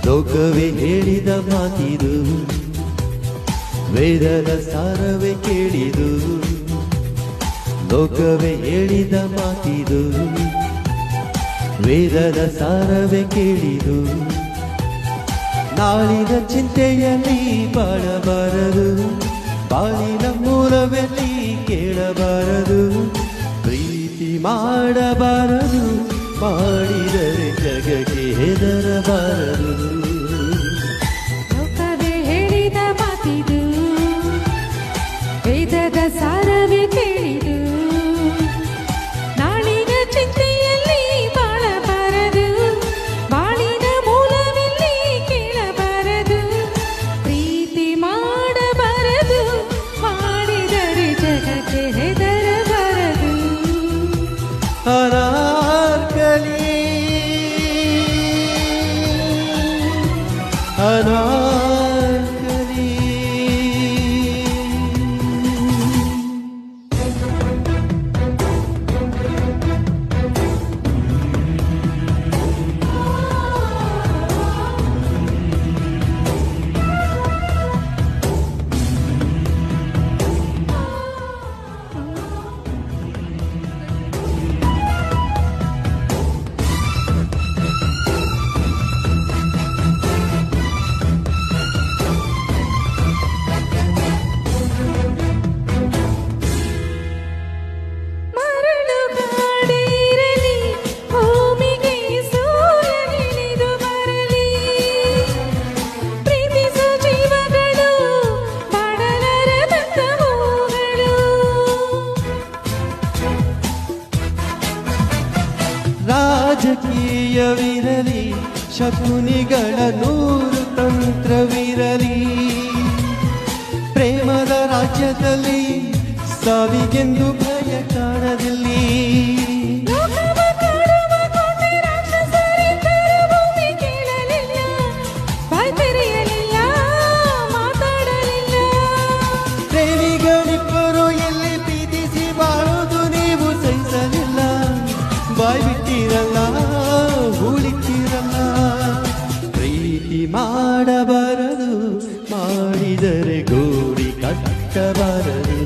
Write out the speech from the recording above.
ಲೋಕವೇ ಹೇಳಿದ ಮಾತಿದು, ವೇದದ ಸಾರವೇ ಕೇಳಿದು. ಲೋಕವೇ ಹೇಳಿದ ಮಾತಿದು, ವೇದದ ಸಾರವೇ ಕೇಳಿದು. ನಾಳಿನ ಚಿಂತೆಯಲ್ಲಿ ಬಾಳಬಾರದು, ಬಾಳಿನ ಮೂಲವೆಲ್ಲಿ ಕೇಳಬಾರದು. ಪ್ರೀತಿ ಮಾಡಬಾರದು, ಮಾಡಿದರೆ ಜಗಕ್ಕೆ ಹೆದರಬಾರದು. ಲೋಕವೇ ಹೇಳಿದ ಮಾತಿದು, ವೇದದ ಸಾರವೇ ಕೇಳಿದು. ನಾಳಿನ ಚಿಂತೆಯಲ್ಲಿ ಬಾಳಬಾರದು, ಬಾಳಿನ ಮೂಲವೆಲ್ಲಿ ಕೇಳಬಾರದು. ಪ್ರೀತಿ ಮಾಡಬಾರದು, ಮಾಡಿದರೆ ಜಗಕ್ಕೆ ಹೆದರಬಾರದು. ಅನಾರ್ಕಲಿ ಅನಾರ್ಕಲಿ. ರಾಜಕೀಯವಿರಲಿ, ಶಕುನಿಗಳ ನೂರು ತಂತ್ರವಿರಲಿ. ಪ್ರೇಮದ ರಾಜ್ಯದಲ್ಲಿ ಸಾವಿಗೆಂದು ಭಯ ಕಾಣದಿಲ್ಲಿ. ಪ್ರೇಮಿಗಳಿಬ್ಬರು ಎಲ್ಲಿ ಪ್ರೀತಿಸಿ ಬಾಳುವುದು ನೀವು ಸಹಿಸಲಿಲ್ಲ. ಬಾಯ್ ಬಿಟ್ಟಿರಲ್ಲ, ಉಳಿತಿರಲ್ಲ. ಪ್ರೀತಿ ಮಾಡಬಾರದು, ಮಾಡಿದರೆ ಗೋಡಿ ಕಟ್ಟಬಾರದು.